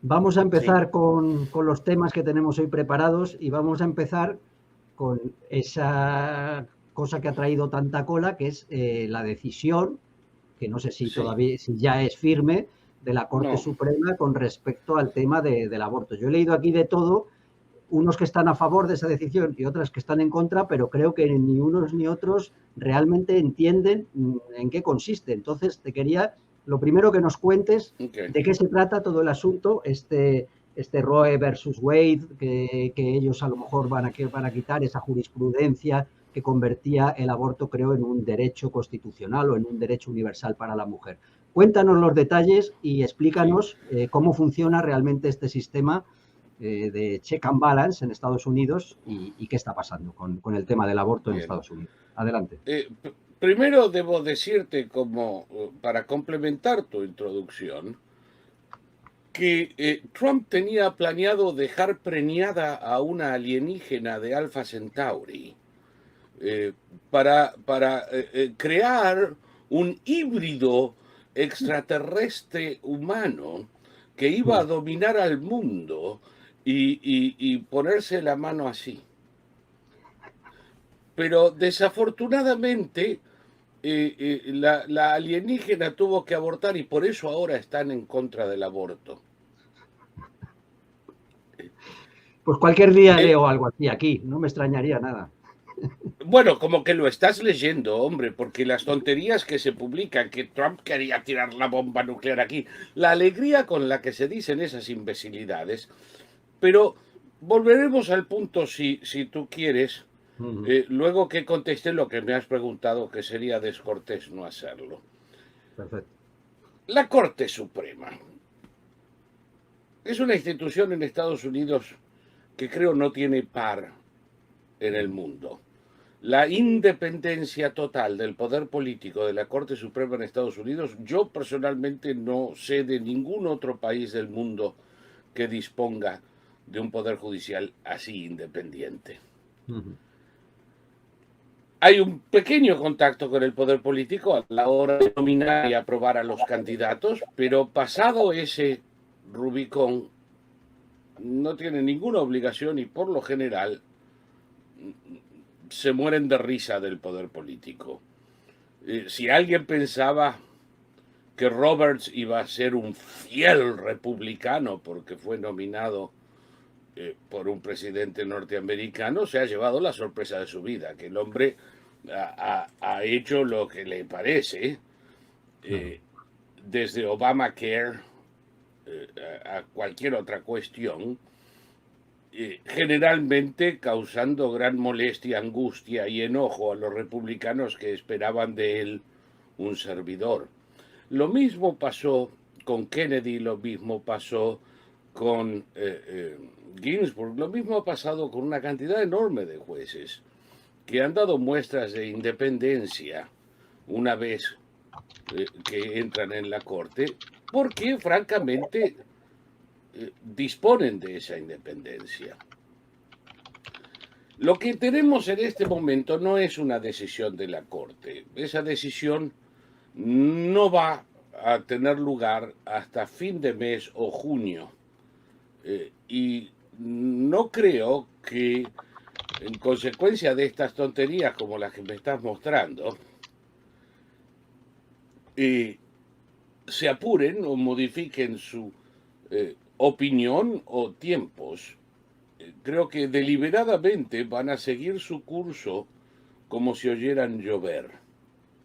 Vamos a Sí, empezar con los temas que tenemos hoy preparados y vamos a empezar con esa cosa que ha traído tanta cola, que es la decisión, que no sé si sí. todavía, si ya es firme, de la Corte No, Suprema con respecto al tema del aborto. Yo he leído aquí de todo, unos que están a favor de esa decisión y otras que están en contra, pero creo que ni unos ni otros realmente entienden en qué consiste. Entonces, te quería, lo primero que nos cuentes ok. de qué se trata todo el asunto, este Roe versus Wade, que ellos a lo mejor van a quitar esa jurisprudencia que convertía el aborto, creo, en un derecho constitucional o en un derecho universal para la mujer. Cuéntanos los detalles y Sí, explícanos cómo funciona realmente este sistema de check and balance en Estados Unidos y qué está pasando con, el tema del aborto en bien. Estados Unidos. Adelante. Primero debo decirte, como para complementar tu introducción, que Trump tenía planeado dejar preñada a una alienígena de Alpha Centauri eh, para crear un híbrido extraterrestre humano que iba a dominar al mundo y ponerse la mano así. Pero desafortunadamente la alienígena tuvo que abortar y por eso ahora están en contra del aborto. Pues cualquier día Eh, leo algo así aquí, no me extrañaría nada. bueno, como que lo estás leyendo, hombre, porque las tonterías que se publican, que Trump quería tirar la bomba nuclear aquí, la alegría con la que se dicen esas imbecilidades, pero volveremos al punto si tú quieres, Uh -huh. luego que contesté lo que me has preguntado, que sería descortés no hacerlo. Perfecto. La Corte Suprema es una institución en Estados Unidos que creo no tiene par en el mundo. La independencia total del poder político de la Corte Suprema en Estados Unidos, yo personalmente no sé de ningún otro país del mundo que disponga de un poder judicial así independiente. Uh -huh. Hay un pequeño contacto con el poder político a la hora de nominar y aprobar a los candidatos, pero pasado ese Rubicón no tiene ninguna obligación y por lo general se mueren de risa del poder político. Si alguien pensaba que Roberts iba a ser un fiel republicano porque fue nominado por un presidente norteamericano, se ha llevado la sorpresa de su vida, que el hombre ha hecho lo que le parece, Claro. eh, desde Obamacare a cualquier otra cuestión, generalmente causando gran molestia, angustia y enojo a los republicanos que esperaban de él un servidor. Lo mismo pasó con Kennedy, lo mismo pasó con Ginsburg, lo mismo ha pasado con una cantidad enorme de jueces que han dado muestras de independencia una vez que entran en la corte, porque francamente disponen de esa independencia. Lo que tenemos en este momento no es una decisión de la Corte. Esa decisión no va a tener lugar hasta fin de mes o junio. Y no creo que en consecuencia de estas tonterías como las que me estás mostrando, eh, se apuren o modifiquen su opinión o tiempos. Creo que deliberadamente van a seguir su curso como si oyeran llover.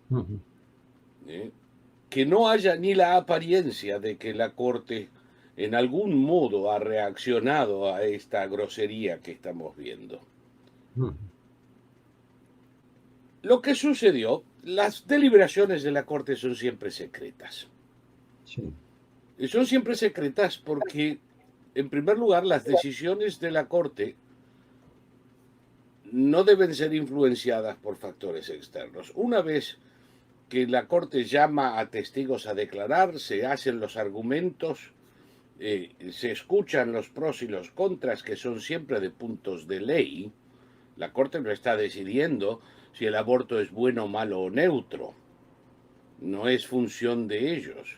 Uh -huh. ¿Eh? Que no haya ni la apariencia de que la Corte en algún modo ha reaccionado a esta grosería que estamos viendo. Uh -huh. Lo que sucedió, las deliberaciones de la Corte son siempre secretas. Sí. Y son siempre secretas porque, en primer lugar, las decisiones de la Corte no deben ser influenciadas por factores externos. Una vez que la Corte llama a testigos a declarar, se hacen los argumentos, se escuchan los pros y los contras, que son siempre de puntos de ley. La Corte no está decidiendo si el aborto es bueno, malo o neutro. No es función de ellos.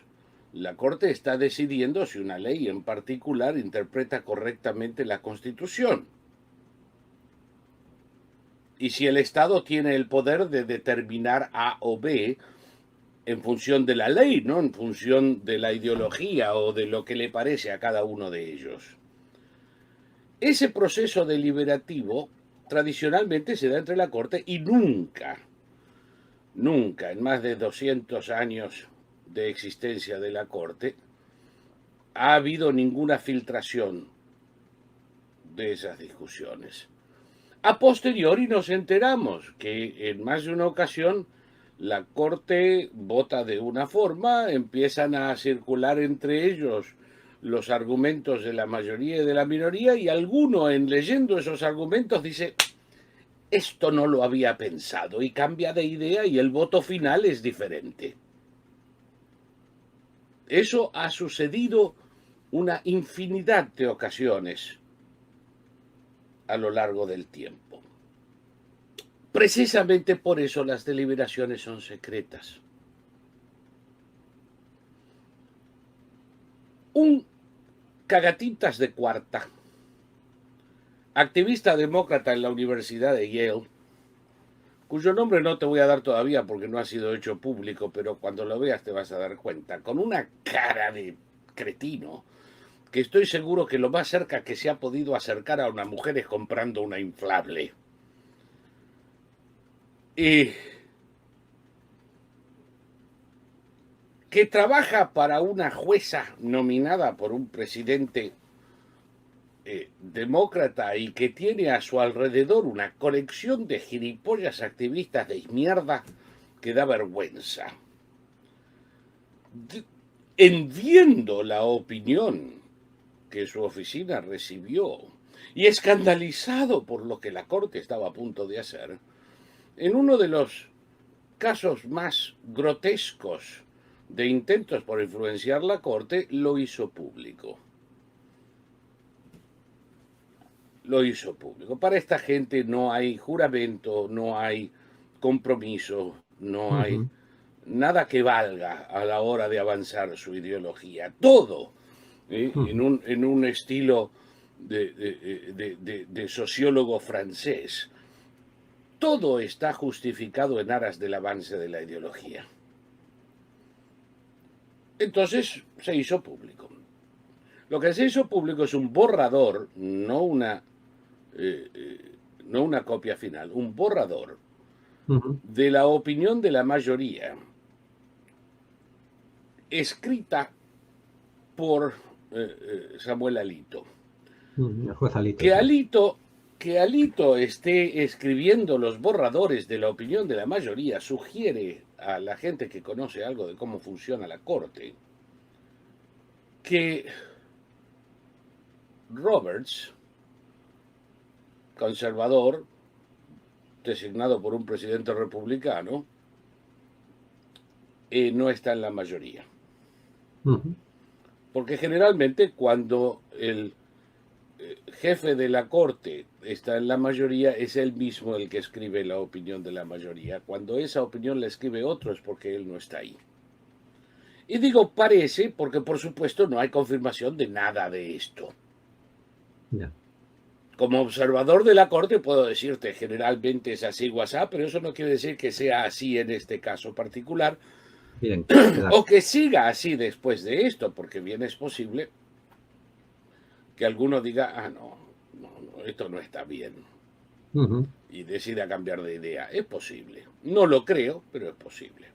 La Corte está decidiendo si una ley en particular interpreta correctamente la Constitución. Y si el Estado tiene el poder de determinar A o B en función de la ley, no en función de la ideología o de lo que le parece a cada uno de ellos. Ese proceso deliberativo tradicionalmente se da entre la Corte y nunca en más de 200 años de existencia de la Corte, ha habido ninguna filtración de esas discusiones. A posteriori nos enteramos que en más de una ocasión la Corte vota de una forma, empiezan a circular entre ellos los argumentos de la mayoría y de la minoría, y alguno en leyendo esos argumentos dice: esto no lo había pensado, y cambia de idea y el voto final es diferente. Eso ha sucedido una infinidad de ocasiones a lo largo del tiempo. Precisamente por eso las deliberaciones son secretas. Un cagatintas de cuarta, activista demócrata en la Universidad de Yale, cuyo nombre no te voy a dar todavía porque no ha sido hecho público, pero cuando lo veas te vas a dar cuenta, con una cara de cretino, que estoy seguro que lo más cerca que se ha podido acercar a una mujer es comprando una inflable. Y que trabaja para una jueza nominada por un presidente demócrata y que tiene a su alrededor una colección de gilipollas activistas de mierda que da vergüenza. Viendo la opinión que su oficina recibió y escandalizado por lo que la Corte estaba a punto de hacer, en uno de los casos más grotescos de intentos por influenciar la Corte, lo hizo público. Lo hizo público. Para esta gente no hay juramento, no hay compromiso, no hay nada que valga a la hora de avanzar su ideología. Todo en un estilo de sociólogo francés. Todo está justificado en aras del avance de la ideología. Entonces se hizo público. Lo que se hizo público es un borrador, no una copia final, un borrador de la opinión de la mayoría, escrita por Samuel Alito. El juez Alito. Que Alito esté escribiendo los borradores de la opinión de la mayoría sugiere a la gente que conoce algo de cómo funciona la Corte que Roberts, conservador, designado por un presidente republicano, no está en la mayoría. Porque generalmente cuando el jefe de la Corte está en la mayoría, es él mismo el que escribe la opinión de la mayoría. Cuando esa opinión la escribe otro es porque él no está ahí. Y digo parece porque por supuesto no hay confirmación de nada de esto. Yeah. Como observador de la Corte puedo decirte generalmente es así WhatsApp, pero eso no quiere decir que sea así en este caso particular. Bien, o que siga así después de esto, porque bien es posible que alguno diga, no, esto no está bien, y decida cambiar de idea. Es posible. No lo creo, pero es posible.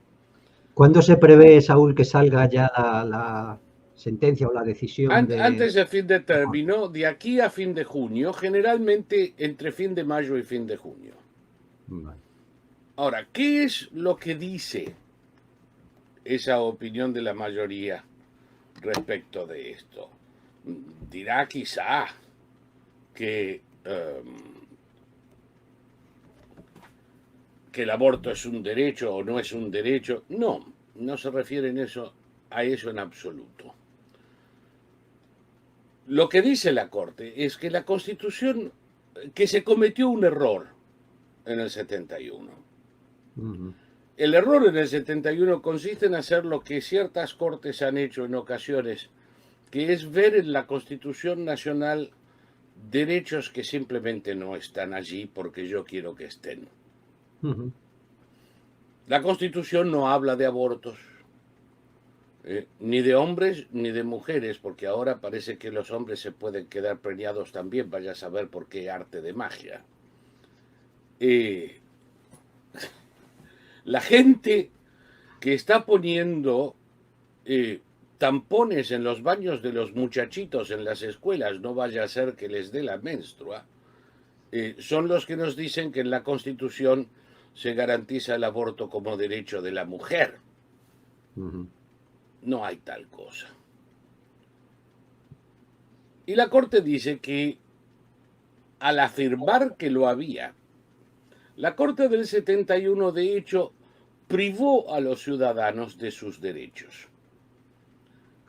¿Cuándo se prevé, Saúl, que salga ya la sentencia o la decisión? Antes de fin de término, de aquí a fin de junio, generalmente entre fin de mayo y fin de junio. Vale. Ahora, ¿qué es lo que dice esa opinión de la mayoría respecto de esto? Dirá quizá que el aborto es un derecho o no es un derecho. No, no se refieren a eso en absoluto. Lo que dice la Corte es que la Constitución, que se cometió un error en el 71. El error en el 71 consiste en hacer lo que ciertas cortes han hecho en ocasiones, que es ver en la Constitución Nacional derechos que simplemente no están allí porque yo quiero que estén. La Constitución no habla de abortos, ni de hombres ni de mujeres, porque ahora parece que los hombres se pueden quedar preñados también, vaya a saber por qué arte de magia. La gente que está poniendo tampones en los baños de los muchachitos en las escuelas, no vaya a ser que les dé la menstrua, son los que nos dicen que en la Constitución se garantiza el aborto como derecho de la mujer. No hay tal cosa. Y la Corte dice que al afirmar que lo había, la Corte del 71 de hecho privó a los ciudadanos de sus derechos.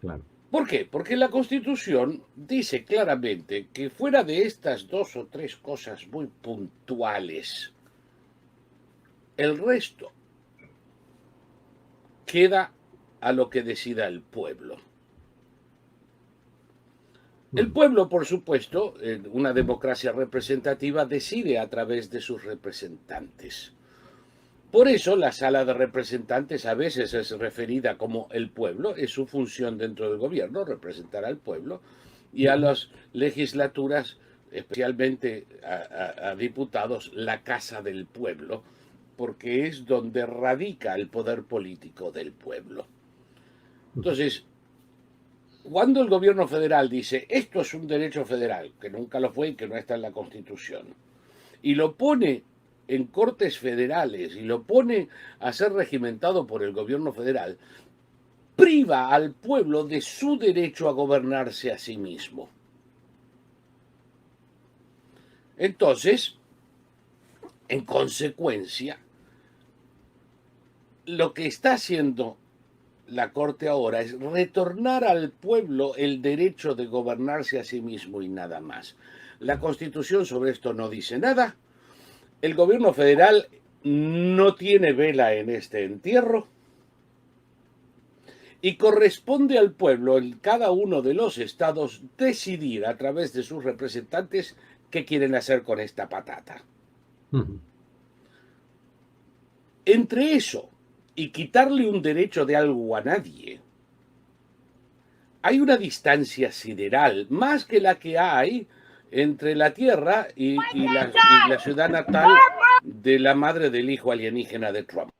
Claro. ¿Por qué? Porque la Constitución dice claramente que fuera de estas 2 o 3 cosas muy puntuales, el resto queda a lo que decida el pueblo. El pueblo, por supuesto, en una democracia representativa, decide a través de sus representantes. Por eso la sala de representantes a veces es referida como el pueblo, es su función dentro del gobierno, representar al pueblo, y a las legislaturas, especialmente a diputados, la casa del pueblo, porque es donde radica el poder político del pueblo. Entonces, cuando el gobierno federal dice esto es un derecho federal, que nunca lo fue y que no está en la Constitución, y lo pone en cortes federales y lo pone a ser regimentado por el gobierno federal, priva al pueblo de su derecho a gobernarse a sí mismo. Entonces, en consecuencia, lo que está haciendo la Corte ahora es retornar al pueblo el derecho de gobernarse a sí mismo y nada más. La Constitución sobre esto no dice nada. El gobierno federal no tiene vela en este entierro y corresponde al pueblo en cada uno de los estados decidir a través de sus representantes qué quieren hacer con esta patata. Entre eso y quitarle un derecho de algo a nadie, hay una distancia sideral, más que la que hay entre la Tierra y la ciudad natal de la madre del hijo alienígena de Trump.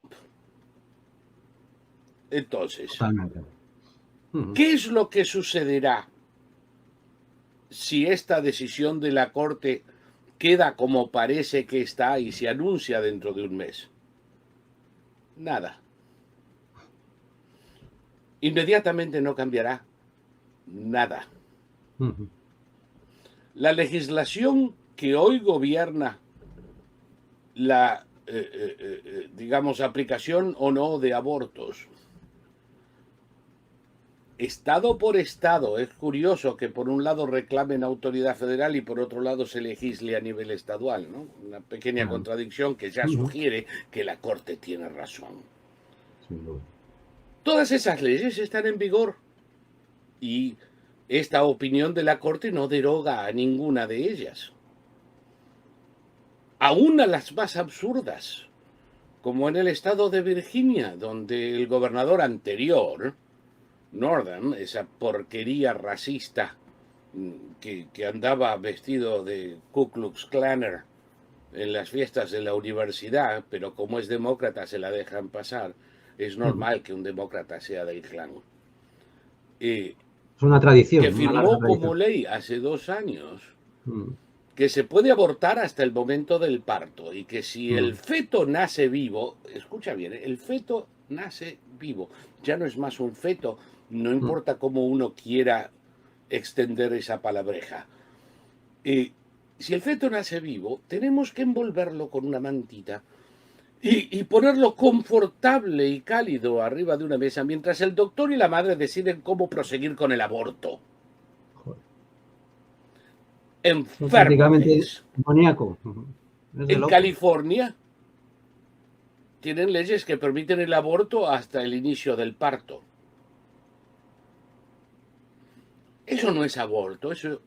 Entonces, ¿qué es lo que sucederá si esta decisión de la Corte queda como parece que está y se anuncia dentro de un mes? Nada. Inmediatamente no cambiará nada. La legislación que hoy gobierna la, digamos, aplicación o no de abortos, estado por estado, es curioso que por un lado reclamen autoridad federal y por otro lado se legisle a nivel estadual, ¿no? Una pequeña contradicción que ya sugiere que la Corte tiene razón. Todas esas leyes están en vigor y esta opinión de la Corte no deroga a ninguna de ellas. Aún a las más absurdas, como en el estado de Virginia, donde el gobernador anterior, Northam, esa porquería racista que andaba vestido de Ku Klux Klaner en las fiestas de la universidad, pero como es demócrata se la dejan pasar, es normal que un demócrata sea del clan. Es una tradición. Que firmó como ley hace 2 años que se puede abortar hasta el momento del parto y que si el feto nace vivo, escucha bien, el feto nace vivo, ya no es más un feto, no importa cómo uno quiera extender esa palabreja. Si el feto nace vivo, tenemos que envolverlo con una mantita y ponerlo confortable y cálido arriba de una mesa mientras el doctor y la madre deciden cómo proseguir con el aborto. Enfermo. Demoníaco. En California, tienen leyes que permiten el aborto hasta el inicio del parto. Eso no es aborto, eso,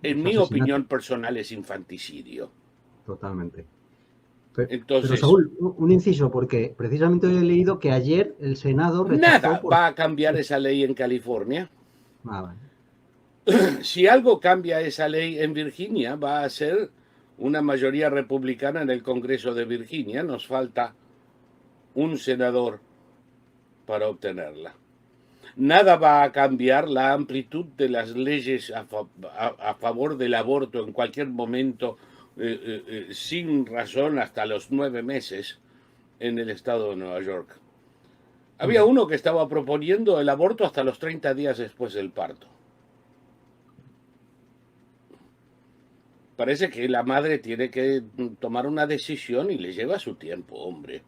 en Es mi asesinato. opinión personal, es infanticidio. Totalmente. Pero Entonces, Saúl, un inciso, porque precisamente hoy he leído que ayer el Senado rechazó nada por... va a cambiar esa ley en California. Ah, vale. Si algo cambia esa ley en Virginia, va a ser una mayoría republicana en el Congreso de Virginia. Nos falta un senador para obtenerla. Nada va a cambiar la amplitud de las leyes a favor del aborto en cualquier momento, sin razón, hasta los 9 meses en el estado de Nueva York. Había uno que estaba proponiendo el aborto hasta los 30 días después del parto. Parece que la madre tiene que tomar una decisión y le lleva su tiempo, hombre.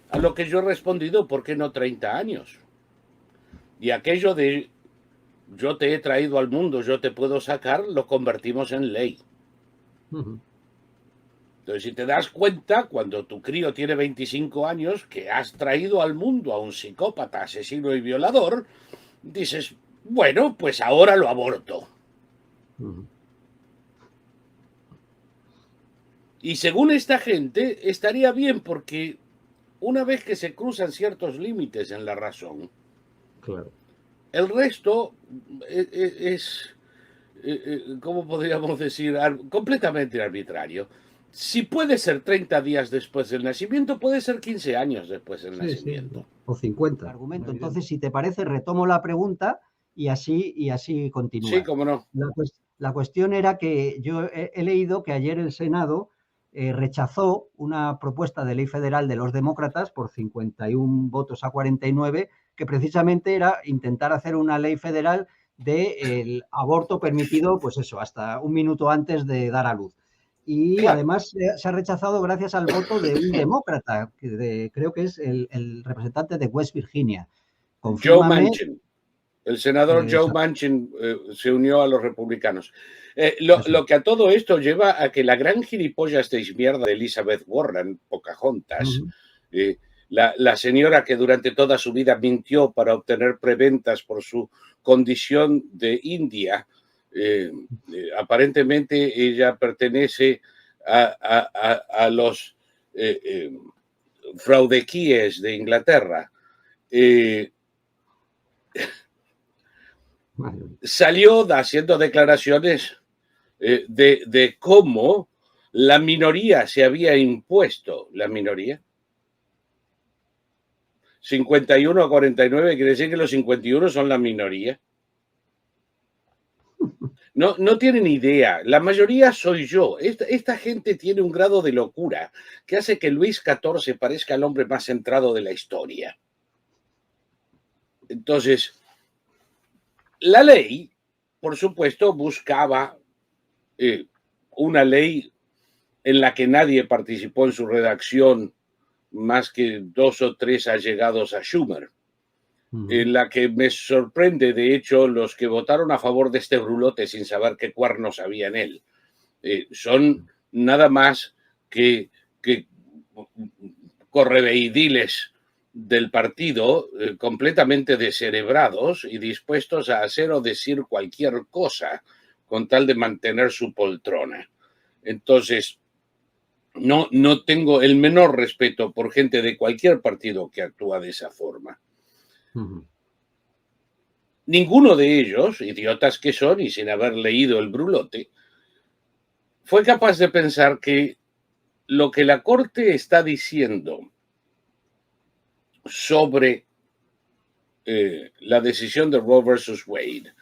A lo que yo he respondido, ¿por qué no 30 años? Y aquello de yo te he traído al mundo, yo te puedo sacar, lo convertimos en ley. Entonces, si te das cuenta, cuando tu crío tiene 25 años, que has traído al mundo a un psicópata, asesino y violador, dices, bueno, pues ahora lo aborto. Y según esta gente, estaría bien porque una vez que se cruzan ciertos límites en la razón, Claro. el resto es ¿cómo podríamos decir? Completamente arbitrario. Si puede ser 30 días después del nacimiento, puede ser 15 años después del nacimiento. O 50. Argumento. Entonces, si te parece, retomo la pregunta y así Sí, continúas. cómo no. La cuestión era que yo he leído que ayer el Senado rechazó una propuesta de ley federal de los demócratas por 51 votos a 49, que precisamente era intentar hacer una ley federal del aborto permitido, pues eso, hasta un minuto antes de dar a luz. Y Claro. además se ha rechazado gracias al voto de un demócrata, creo que es el representante de West Virginia. Joe Confírmame. Manchin. El senador Joe Manchin se unió a los republicanos. Lo que a todo esto lleva a que la gran gilipollas de mierda de Elizabeth Warren, Pocahontas, la señora que durante toda su vida mintió para obtener preventas por su condición de india, aparentemente ella pertenece a los fraudequíes de Inglaterra. Salió haciendo declaraciones de cómo la minoría se había impuesto. ¿La minoría? 51 a 49 quiere decir que los 51 son la minoría. No tienen idea. La mayoría soy yo. Esta gente tiene un grado de locura que hace que Luis XIV parezca el hombre más centrado de la historia. Entonces, la ley, por supuesto, buscaba una ley en la que nadie participó en su redacción más que 2 o 3 allegados a Schumer, en la que me sorprende, de hecho, los que votaron a favor de este brulote sin saber qué cuernos había en él. Son nada más que correveidiles del partido, completamente descerebrados y dispuestos a hacer o decir cualquier cosa con tal de mantener su poltrona. Entonces, no tengo el menor respeto por gente de cualquier partido que actúa de esa forma. Ninguno de ellos, idiotas que son y sin haber leído el brulote, fue capaz de pensar que lo que la Corte está diciendo sobre la decisión de Roe versus Wade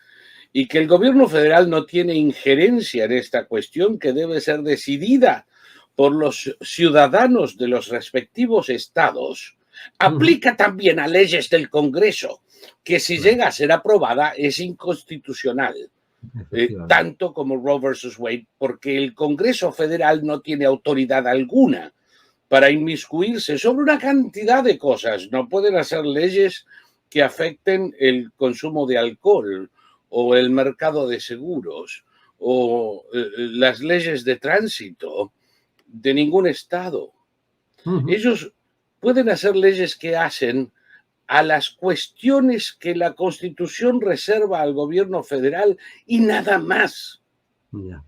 y que el gobierno federal no tiene injerencia en esta cuestión que debe ser decidida por los ciudadanos de los respectivos estados, aplica también a leyes del Congreso, que si llega a ser aprobada es inconstitucional, tanto como Roe versus Wade, porque el Congreso federal no tiene autoridad alguna para inmiscuirse sobre una cantidad de cosas. No pueden hacer leyes que afecten el consumo de alcohol o el mercado de seguros o las leyes de tránsito de ningún estado. Ellos pueden hacer leyes que hacen a las cuestiones que la Constitución reserva al gobierno federal y nada más. Ya.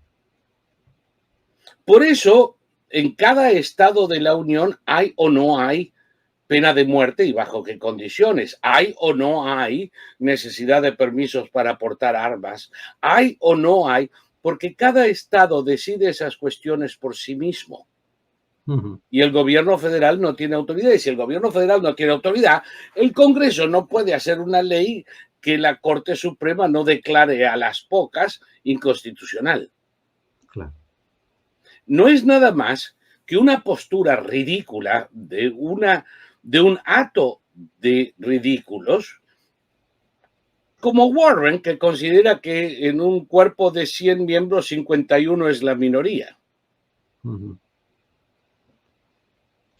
Por eso, en cada estado de la Unión hay o no hay pena de muerte y bajo qué condiciones. Hay o no hay necesidad de permisos para portar armas. Hay o no hay, porque cada estado decide esas cuestiones por sí mismo. Y el gobierno federal no tiene autoridad. Y si el gobierno federal no tiene autoridad, el Congreso no puede hacer una ley que la Corte Suprema no declare a las pocas inconstitucional. Claro. No es nada más que una postura ridícula de un hato de ridículos, como Warren, que considera que en un cuerpo de 100 miembros, 51 es la minoría.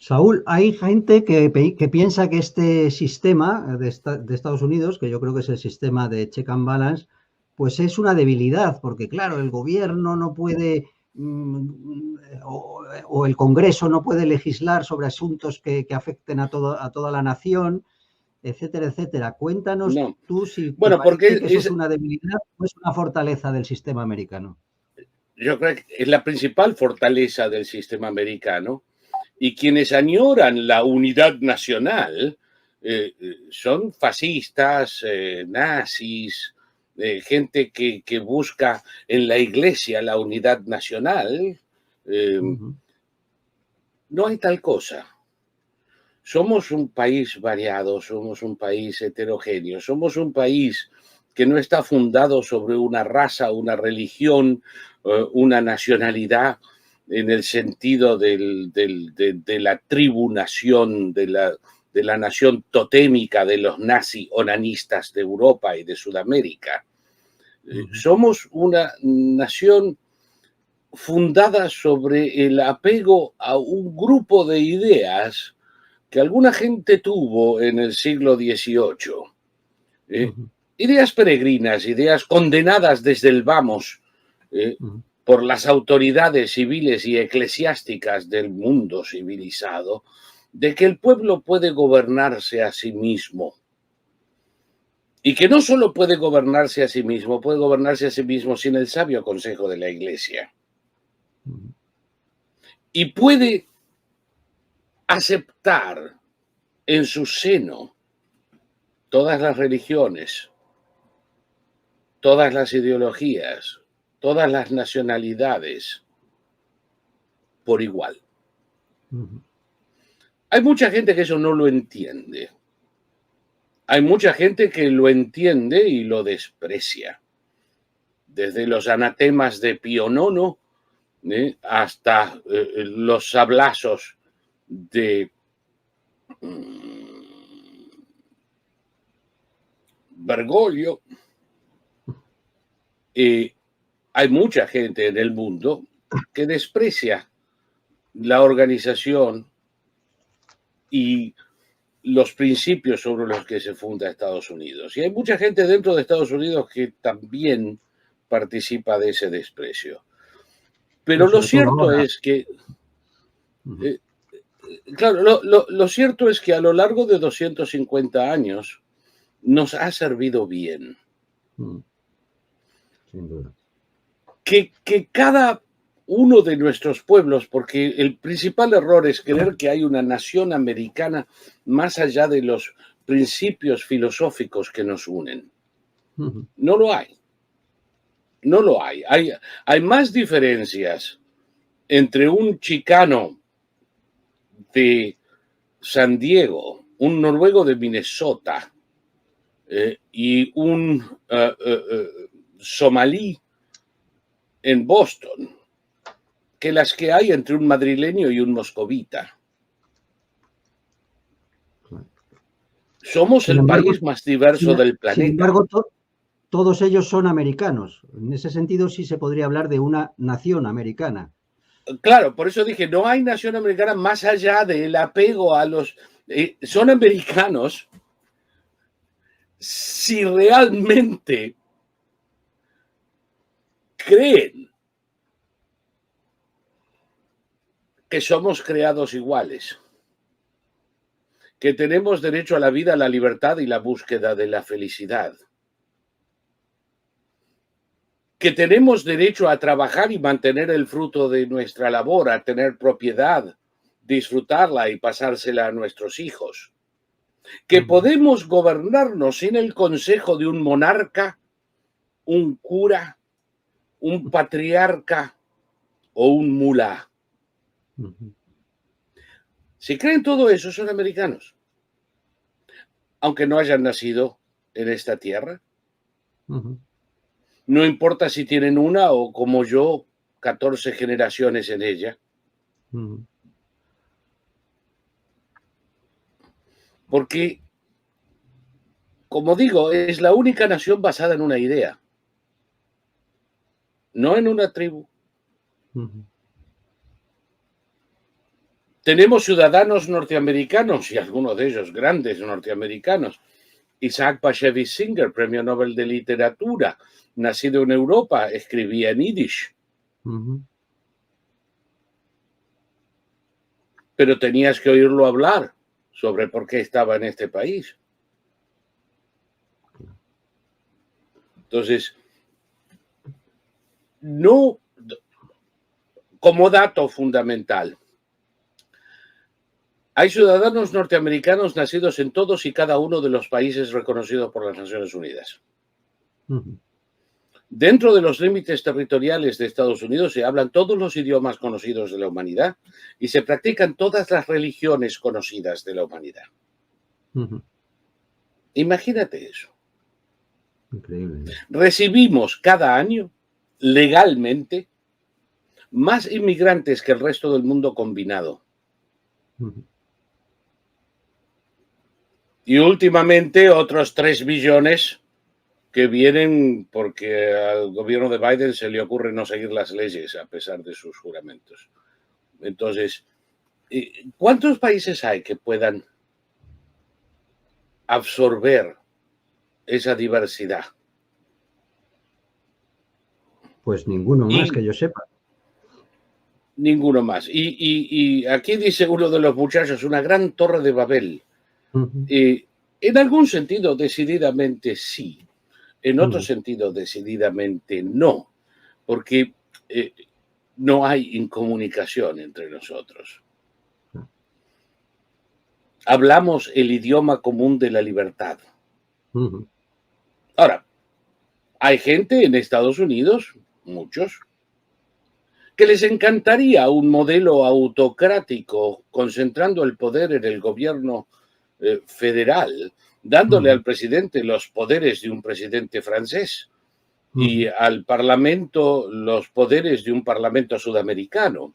Saúl, hay gente que piensa que este sistema de Estados Unidos, que yo creo que es el sistema de check and balance, pues es una debilidad, porque claro, el gobierno no puede, o el Congreso no puede legislar sobre asuntos que afecten a toda la nación, etcétera, etcétera. Cuéntanos No. tú si te Bueno, parece porque que eso es una debilidad o es una fortaleza del sistema americano. Yo creo que es la principal fortaleza del sistema americano, y quienes añoran la unidad nacional son fascistas, nazis, gente que busca en la iglesia la unidad nacional. No hay tal cosa. Somos un país variado, somos un país heterogéneo, somos un país que no está fundado sobre una raza, una religión, una nacionalidad en el sentido de la tribu-nación, de la nación totémica de los nazi-onanistas de Europa y de Sudamérica. Somos una nación fundada sobre el apego a un grupo de ideas que alguna gente tuvo en el siglo XVIII. Ideas peregrinas, ideas condenadas desde el vamos por las autoridades civiles y eclesiásticas del mundo civilizado, de que el pueblo puede gobernarse a sí mismo. Y que no solo puede gobernarse a sí mismo, puede gobernarse a sí mismo sin el sabio consejo de la Iglesia. Y puede aceptar en su seno todas las religiones, todas las ideologías, todas las nacionalidades por igual. Hay mucha gente que eso no lo entiende. Hay mucha gente que lo entiende y lo desprecia. Desde los anatemas de Pío IX hasta los sablazos de Bergoglio. Hay mucha gente en el mundo que desprecia la organización y los principios sobre los que se funda Estados Unidos. Y hay mucha gente dentro de Estados Unidos que también participa de ese desprecio. Pero lo cierto es que, claro, lo cierto es que a lo largo de 250 años nos ha servido bien. Sin duda. Que cada uno de nuestros pueblos, porque el principal error es creer que hay una nación americana más allá de los principios filosóficos que nos unen. No lo hay. No lo hay. Hay más diferencias entre un chicano de San Diego, un noruego de Minnesota y un somalí en Boston que las que hay entre un madrileño y un moscovita. Somos el país más diverso del planeta. Sin embargo, todos ellos son americanos. En ese sentido, sí se podría hablar de una nación americana. Claro, por eso dije, no hay nación americana más allá del apego a los... son americanos si realmente creen que somos creados iguales. que tenemos derecho a la vida, a la libertad y la búsqueda de la felicidad, que tenemos derecho a trabajar y mantener el fruto de nuestra labor, a tener propiedad, disfrutarla y pasársela a nuestros hijos, que podemos gobernarnos sin el consejo de un monarca, un cura, un patriarca o un mulá. Si creen todo eso, son americanos, aunque no hayan nacido en esta tierra. No importa si tienen una o, como yo, 14 generaciones en ella. Porque, como digo, es la única nación basada en una idea, no en una tribu. Tenemos ciudadanos norteamericanos y algunos de ellos grandes norteamericanos. Isaac Bashevis Singer, premio Nobel de Literatura, nacido en Europa, escribía en Yiddish. Pero tenías que oírlo hablar sobre por qué estaba en este país. Entonces, no, como dato fundamental, hay ciudadanos norteamericanos nacidos en todos y cada uno de los países reconocidos por las Naciones Unidas. Dentro de los límites territoriales de Estados Unidos se hablan todos los idiomas conocidos de la humanidad y se practican todas las religiones conocidas de la humanidad. Imagínate eso. Increíble. Recibimos cada año, legalmente, más inmigrantes que el resto del mundo combinado. Y últimamente otros 3 billones que vienen porque al gobierno de Biden se le ocurre no seguir las leyes a pesar de sus juramentos. Entonces, ¿cuántos países hay que puedan absorber esa diversidad? Pues ninguno más que yo sepa. Ninguno más. Y aquí dice uno de los muchachos, una gran torre de Babel. En algún sentido, decididamente sí. En otro sentido, decididamente no. Porque no hay incomunicación entre nosotros. Hablamos el idioma común de la libertad. Ahora, hay gente en Estados Unidos, muchos, que les encantaría un modelo autocrático concentrando el poder en el gobierno federal, dándole al presidente los poderes de un presidente francés y al parlamento los poderes de un parlamento sudamericano.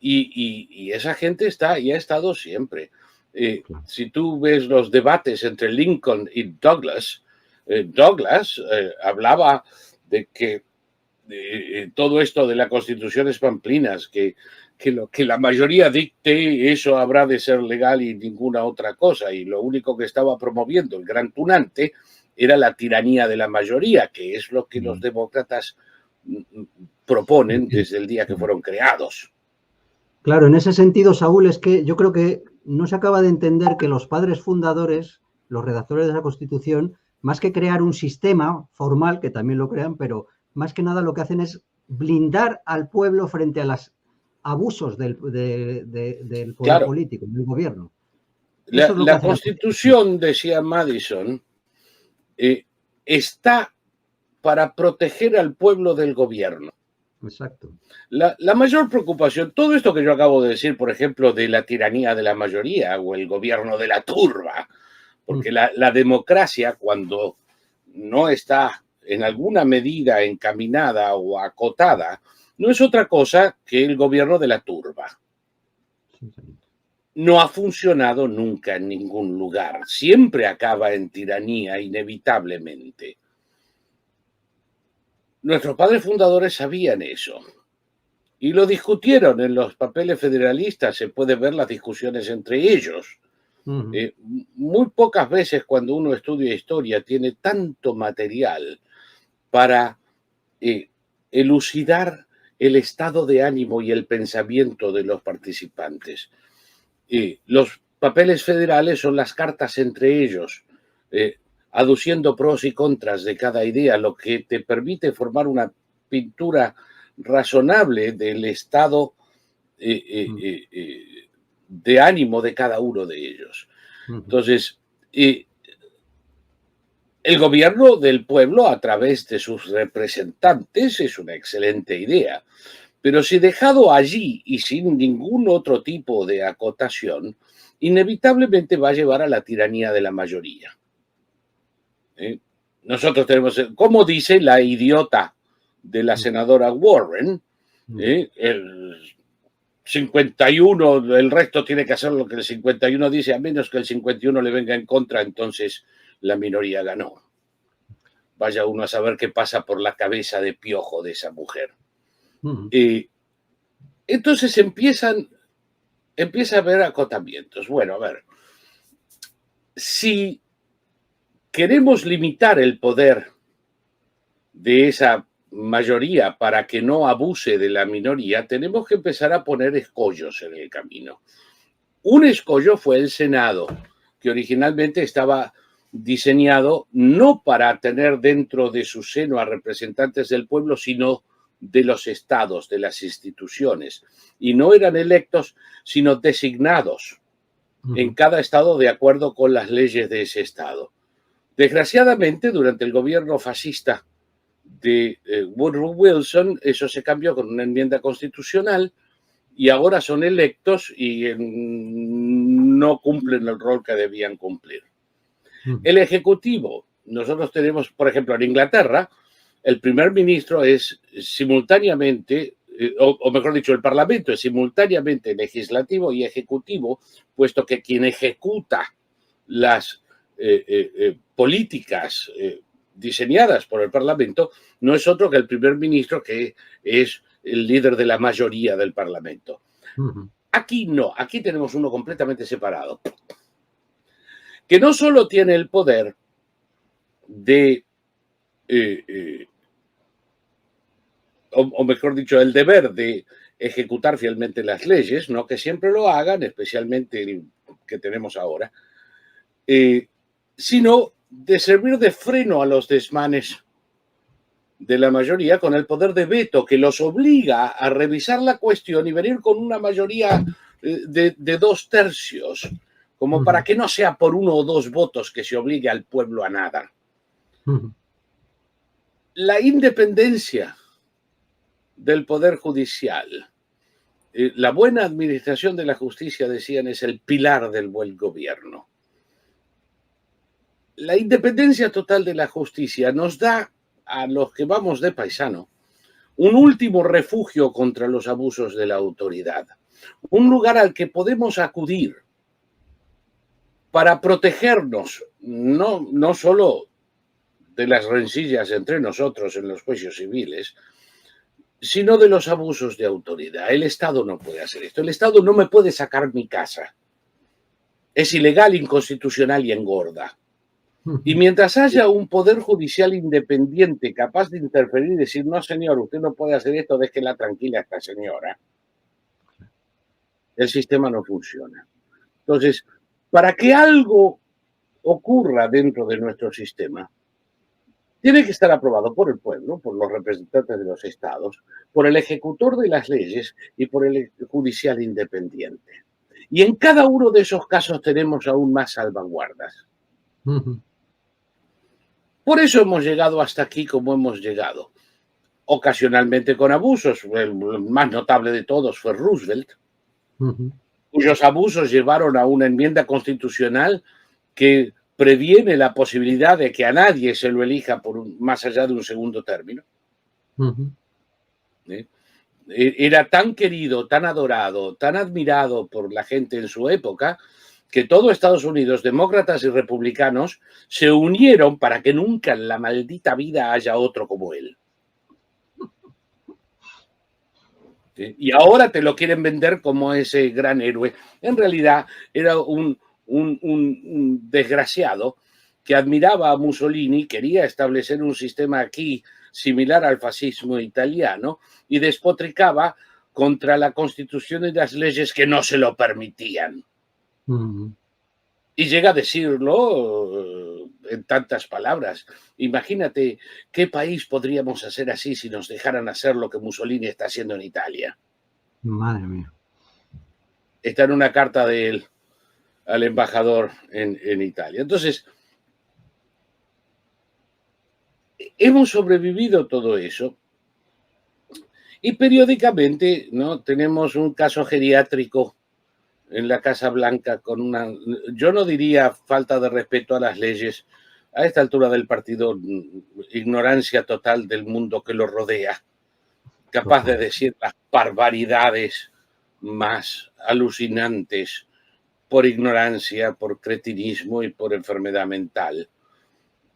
Y esa gente está y ha estado siempre. Si tú ves los debates entre Lincoln y Douglas, Douglas hablaba de que todo esto de las constituciones pamplinas, que lo que la mayoría dicte, eso habrá de ser legal y ninguna otra cosa. Y lo único que estaba promoviendo el gran tunante era la tiranía de la mayoría, que es lo que los demócratas proponen desde el día que fueron creados. Claro, en ese sentido, Saúl, es que yo creo que no se acaba de entender que los padres fundadores, los redactores de la Constitución, más que crear un sistema formal, que también lo crean, pero más que nada lo que hacen es blindar al pueblo frente a los abusos del poder político, del gobierno. La Constitución, decía Madison, está para proteger al pueblo del gobierno. Exacto. La mayor preocupación, todo esto que yo acabo de decir, por ejemplo, de la tiranía de la mayoría o el gobierno de la turba, porque la democracia, cuando no está en alguna medida encaminada o acotada, no es otra cosa que el gobierno de la turba. No ha funcionado nunca en ningún lugar. Siempre acaba en tiranía, inevitablemente. Nuestros padres fundadores sabían eso y lo discutieron en los papeles federalistas. Se puede ver las discusiones entre ellos. Muy pocas veces cuando uno estudia historia tiene tanto material para elucidar el estado de ánimo y el pensamiento de los participantes. Los papeles federales son las cartas entre ellos, aduciendo pros y contras de cada idea, lo que te permite formar una pintura razonable del estado de ánimo de cada uno de ellos. Entonces, el gobierno del pueblo a través de sus representantes es una excelente idea, pero si dejado allí y sin ningún otro tipo de acotación, inevitablemente va a llevar a la tiranía de la mayoría. Nosotros tenemos, como dice la idiota de la senadora Warren, el 51, el resto tiene que hacer lo que el 51 dice, a menos que el 51 le venga en contra, entonces la minoría ganó. Vaya uno a saber qué pasa por la cabeza de piojo de esa mujer. Entonces empieza a haber acotamientos. Bueno, a ver, si queremos limitar el poder de esa mayoría para que no abuse de la minoría, tenemos que empezar a poner escollos en el camino. Un escollo fue el Senado, que originalmente estaba diseñado no para tener dentro de su seno a representantes del pueblo, sino de los estados, de las instituciones. Y no eran electos, sino designados en cada estado de acuerdo con las leyes de ese estado. Desgraciadamente, durante el gobierno fascista de Woodrow Wilson, eso se cambió con una enmienda constitucional y ahora son electos y no cumplen el rol que debían cumplir. El Ejecutivo, nosotros tenemos, por ejemplo, en Inglaterra, el primer ministro es simultáneamente, o mejor dicho, el Parlamento es simultáneamente legislativo y ejecutivo, puesto que quien ejecuta las políticas diseñadas por el Parlamento no es otro que el primer ministro, que es el líder de la mayoría del Parlamento. Aquí no, aquí tenemos uno completamente separado, que no solo tiene el poder de, o mejor dicho, el deber de ejecutar fielmente las leyes, no que siempre lo hagan, especialmente el que tenemos ahora, sino de servir de freno a los desmanes de la mayoría con el poder de veto que los obliga a revisar la cuestión y venir con una mayoría de 2/3, como para que no sea por 1 o 2 votos que se obligue al pueblo a nada. La independencia del poder judicial, la buena administración de la justicia, decían, es el pilar del buen gobierno. La independencia total de la justicia nos da a los que vamos de paisano un último refugio contra los abusos de la autoridad, un lugar al que podemos acudir para protegernos, no solo de las rencillas entre nosotros en los juicios civiles, sino de los abusos de autoridad. El Estado no puede hacer esto. El Estado no me puede sacar mi casa. Es ilegal, inconstitucional y engorda. Y mientras haya un poder judicial independiente capaz de interferir y decir, no, señor, usted no puede hacer esto, déjela tranquila a esta señora, el sistema no funciona. Entonces, para que algo ocurra dentro de nuestro sistema, tiene que estar aprobado por el pueblo, por los representantes de los estados, por el ejecutor de las leyes y por el judicial independiente. Y en cada uno de esos casos tenemos aún más salvaguardas. Por eso hemos llegado hasta aquí como hemos llegado. Ocasionalmente con abusos. El más notable de todos fue Roosevelt, cuyos abusos llevaron a una enmienda constitucional que previene la posibilidad de que a nadie se lo elija más allá de un segundo término. Era tan querido, tan adorado, tan admirado por la gente en su época, que todo Estados Unidos, demócratas y republicanos, se unieron para que nunca en la maldita vida haya otro como él. ¿Sí? Y ahora te lo quieren vender como ese gran héroe. En realidad era un desgraciado que admiraba a Mussolini, quería establecer un sistema aquí similar al fascismo italiano y despotricaba contra la Constitución y las leyes que no se lo permitían. Y llega a decirlo en tantas palabras. Imagínate qué país podríamos hacer así si nos dejaran hacer lo que Mussolini está haciendo en Italia. Madre mía. Está en una carta de él al embajador en Italia. Entonces, hemos sobrevivido todo eso y periódicamente, ¿no?, tenemos un caso geriátrico en la Casa Blanca con una, yo no diría falta de respeto a las leyes, a esta altura del partido, ignorancia total del mundo que lo rodea, capaz de decir las barbaridades más alucinantes por ignorancia, por cretinismo y por enfermedad mental.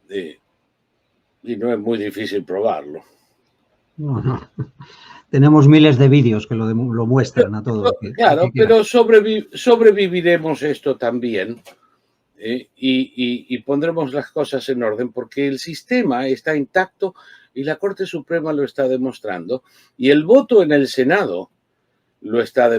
Y no es muy difícil probarlo. No. Tenemos miles de vídeos que lo muestran a todo. Claro, pero sobreviviremos esto también, y pondremos las cosas en orden porque el sistema está intacto y la Corte Suprema lo está demostrando y el voto en el Senado lo está demostrando.